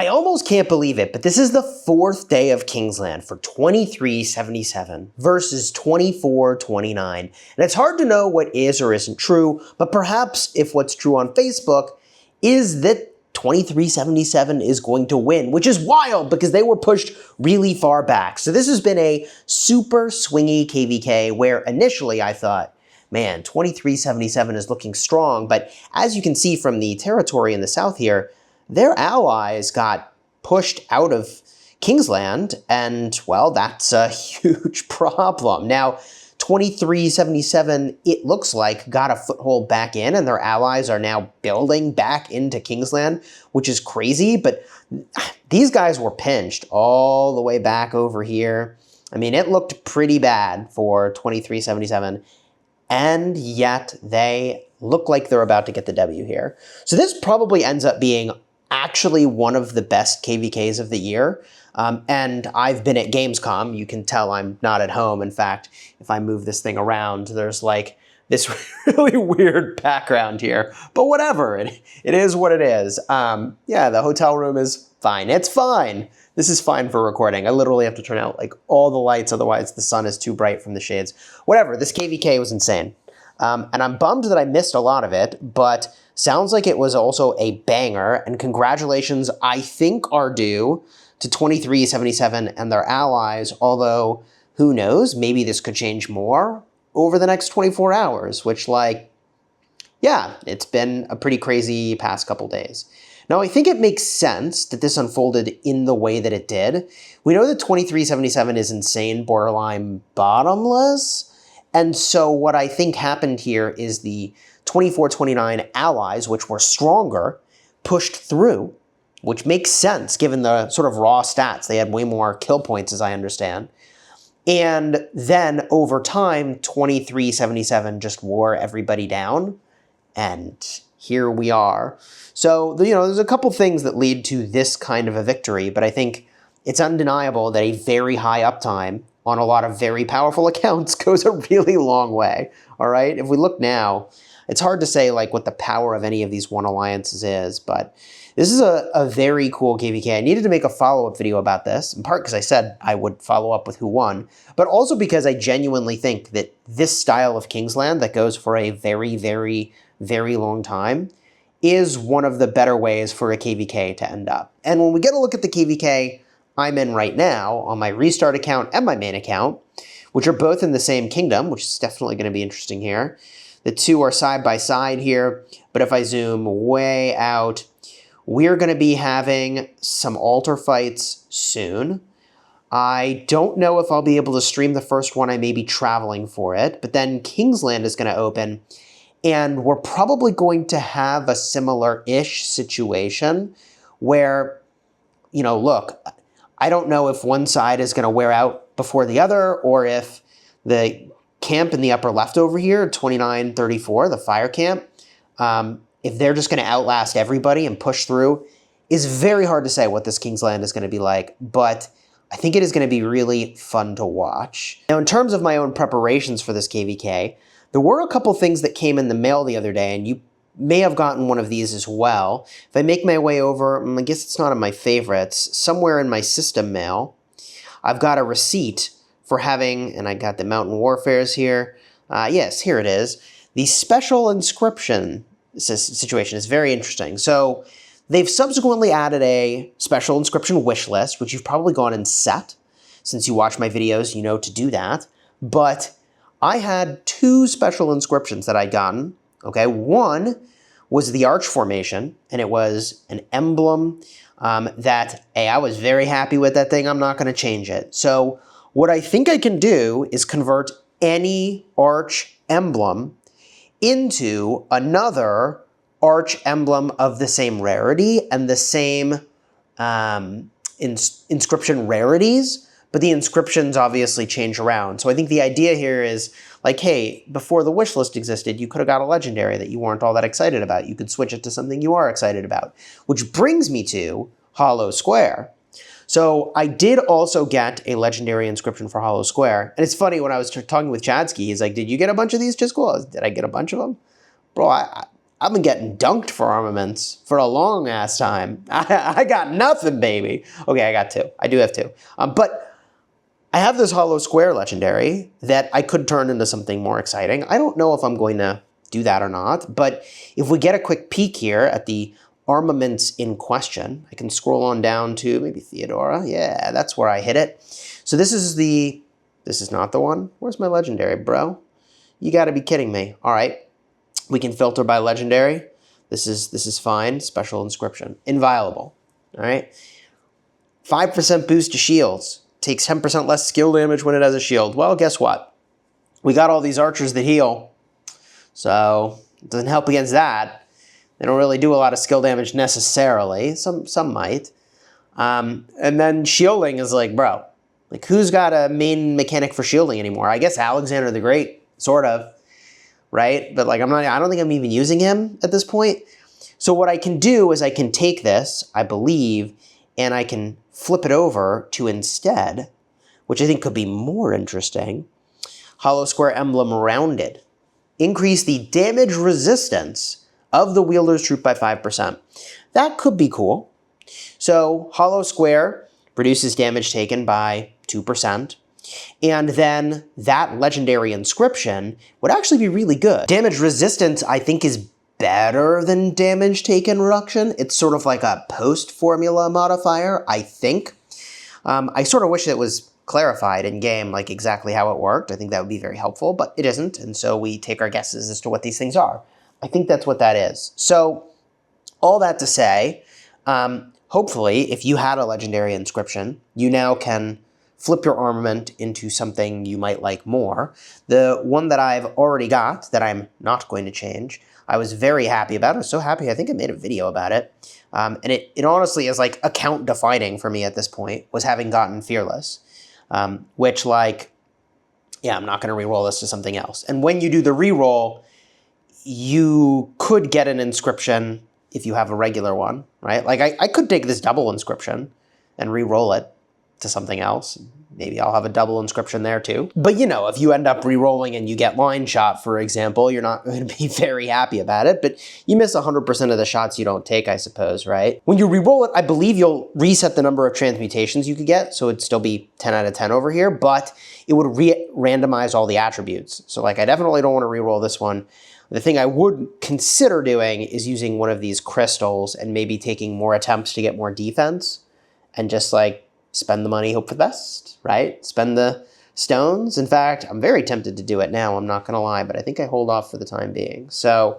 I almost can't believe it, but this is the 4th day of Kingsland for 2377 versus 2429. And it's hard to know what is or isn't true, but perhaps if what's true on Facebook is that 2377 is going to win, which is wild because they were pushed really far back. So this has been a super swingy KVK where initially I thought, man, 2377 is looking strong, but as you can see from the territory in the south here, their allies got pushed out of Kingsland, and, well, that's a huge problem. Now, 2377, it looks like, got a foothold back in, and their allies are now building back into Kingsland, which is crazy, but these guys were pinched all the way back over here. I mean, it looked pretty bad for 2377, and yet they look like they're about to get the W here. So this probably ends up being actually one of the best KVKs of the year. And I've been at Gamescom. You can tell I'm not at home. In fact, if I move this thing around, there's like this really weird background here. But whatever, it is what it is. Yeah, the hotel room is fine. It's fine. This is fine for recording. I literally have to turn out like all the lights, otherwise the sun is too bright from the shades. Whatever, this KVK was insane. And I'm bummed that I missed a lot of it, but sounds like it was also a banger, and congratulations, I think, are due to 2377 and their allies, although who knows, maybe this could change more over the next 24 hours, which, like, yeah, it's been a pretty crazy past couple days. Now, I think it makes sense that this unfolded in the way that it did. We know that 2377 is insane, borderline bottomless, and so what I think happened here is the 2429 allies, which were stronger, pushed through, which makes sense given the sort of raw stats. They had way more kill points, as I understand. And then over time, 2377 just wore everybody down, and here we are. So, you know, there's a couple things that lead to this kind of a victory, but I think it's undeniable that a very high uptime on a lot of very powerful accounts goes a really long way, all right? If we look now, it's hard to say like what the power of any of these one alliances is, but this is a very cool KVK. I needed to make a follow-up video about this, in part because I said I would follow up with who won, but also because I genuinely think that this style of Kingsland that goes for a very, very, very long time is one of the better ways for a KVK to end up. And when we get a look at the KVK I'm in right now on my restart account and my main account, which are both in the same kingdom, which is definitely going to be interesting here. The two are side by side here, but if I zoom way out, we're going to be having some altar fights soon. I don't know if I'll be able to stream the first one. I may be traveling for it, but then Kingsland is going to open, and we're probably going to have a similar-ish situation where, you know, look, I don't know if one side is going to wear out before the other, or if the camp in the upper left over here, 2934, the fire camp, if they're just going to outlast everybody and push through, is very hard to say what this Kingsland is going to be like, but I think it is going to be really fun to watch. Now, in terms of my own preparations for this KVK, there were a couple things that came in the mail the other day, and you may have gotten one of these as well. If I make my way over, I guess it's not in my favorites, somewhere in my system mail, I've got a receipt for having, and I got the Mountain Warfares here. Yes, here it is. The special inscription situation is very interesting. So they've subsequently added a special inscription wish list, which you've probably gone and set. Since you watch my videos, you know to do that. But I had two special inscriptions that I'd gotten. Okay, one was the arch formation, and it was an emblem that, hey, I was very happy with that thing. I'm not going to change it. So what I think I can do is convert any arch emblem into another arch emblem of the same rarity and the same inscription rarities, but the inscriptions obviously change around. So I think the idea here is, like, hey, before the wish list existed, you could have got a legendary that you weren't all that excited about. You could switch it to something you are excited about, which brings me to Hollow Square. So I did also get a legendary inscription for Hollow Square. And it's funny, when I was talking with Chisgule, he's like, did you get a bunch of these, Chisgule? Did I get a bunch of them? Bro, I've been getting dunked for armaments for a long ass time. I got nothing, baby. Okay, I got 2. I do have 2. But I have this hollow square legendary that I could turn into something more exciting. I don't know if I'm going to do that or not, but if we get a quick peek here at the armaments in question, I can scroll on down to maybe Theodora. Yeah, that's where I hit it. So this is not the one. Where's my legendary, bro? You gotta be kidding me. All right, we can filter by legendary. This is fine. Special inscription, inviolable. All right, 5% boost to shields. Takes 10% less skill damage when it has a shield. Well, guess what? We got all these archers that heal, so it doesn't help against that. They don't really do a lot of skill damage necessarily. Some might. And then shielding is like, bro, like who's got a main mechanic for shielding anymore? I guess Alexander the Great, sort of, right? But like I don't think I'm even using him at this point. So what I can do is I can take this, I believe, and I can flip it over to instead, which I think could be more interesting, hollow square emblem rounded. Increase the damage resistance of the wielder's troop by 5%. That could be cool. So hollow square reduces damage taken by 2. And then that legendary inscription would actually be really good. Damage resistance, I think, is better than damage taken reduction. It's sort of like a post-formula modifier, I think. I sort of wish it was clarified in game, like exactly how it worked. I think that would be very helpful, but it isn't. And so we take our guesses as to what these things are. I think that's what that is. So all that to say, hopefully, if you had a legendary inscription, you now can flip your armament into something you might like more. The one that I've already got that I'm not going to change, I was very happy about. I was so happy, I think I made a video about it. And it honestly is like account defining for me at this point, was having gotten Fearless, which like, yeah, I'm not going to re-roll this to something else. And when you do the re-roll, you could get an inscription if you have a regular one, right? Like I could take this double inscription and re-roll it to something else. Maybe I'll have a double inscription there too. But you know, if you end up re-rolling and you get line shot, for example, you're not going to be very happy about it, but you miss 100% of the shots you don't take, I suppose, right? When you re-roll it, I believe you'll reset the number of transmutations you could get, so it'd still be 10 out of 10 over here, but it would randomize all the attributes. So like, I definitely don't want to re-roll this one. The thing I would consider doing is using one of these crystals and maybe taking more attempts to get more defense and just like spend the money, hope for the best, right? Spend the stones. In fact, I'm very tempted to do it now, I'm not gonna lie, but I think I hold off for the time being. So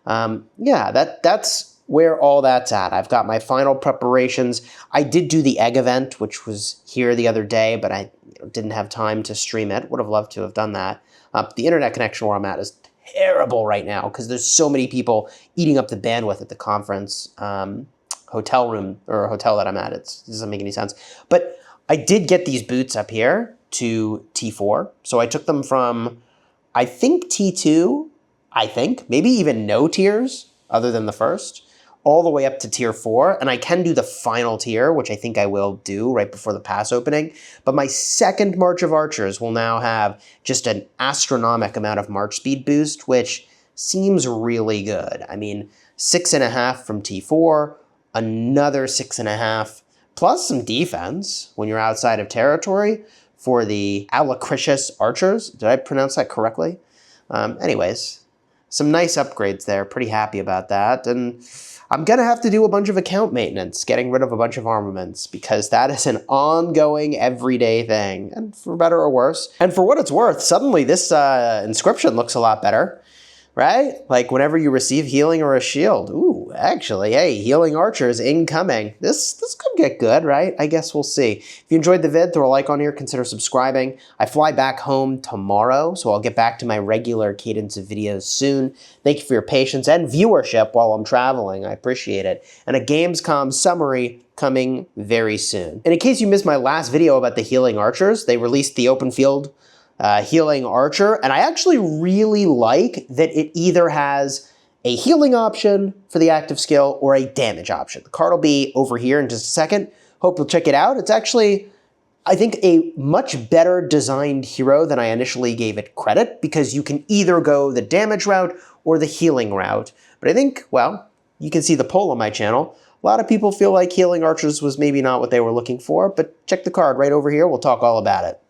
yeah, that's where all that's at. I've got my final preparations. I did do the egg event, which was here the other day, but I didn't have time to stream it. Would have loved to have done that. The internet connection where I'm at is terrible right now because there's so many people eating up the bandwidth at the conference hotel room or hotel that I'm at. It doesn't make any sense. But I did get these boots up here to T4. So I took them from, I think T2, maybe even no tiers other than the first, all the way up to tier 4. And I can do the final tier, which I think I will do right before the pass opening. But my second March of Archers will now have just an astronomical amount of March speed boost, which seems really good. I mean, 6.5 from T4, another 6.5, plus some defense when you're outside of territory for the Alacritious Archers. Did I pronounce that correctly? Anyways, some nice upgrades there. Pretty happy about that. And I'm going to have to do a bunch of account maintenance, getting rid of a bunch of armaments, because that is an ongoing, everyday thing, and for better or worse. And for what it's worth, suddenly this inscription looks a lot better, right? Like whenever you receive healing or a shield. Ooh, actually, hey, healing archers incoming. This could get good, right? I guess we'll see. If you enjoyed the vid, throw a like on here, consider subscribing. I fly back home tomorrow, so I'll get back to my regular cadence of videos soon. Thank you for your patience and viewership while I'm traveling. I appreciate it. And a Gamescom summary coming very soon. And in case you missed my last video about the healing archers, they released the open field healing archer, and I actually really like that it either has a healing option for the active skill or a damage option. The card will be over here in just a second. Hope you'll check it out. It's actually, I think, a much better designed hero than I initially gave it credit, because you can either go the damage route or the healing route. But I think, well, you can see the poll on my channel. A lot of people feel like healing archers was maybe not what they were looking for, but check the card right over here. We'll talk all about it.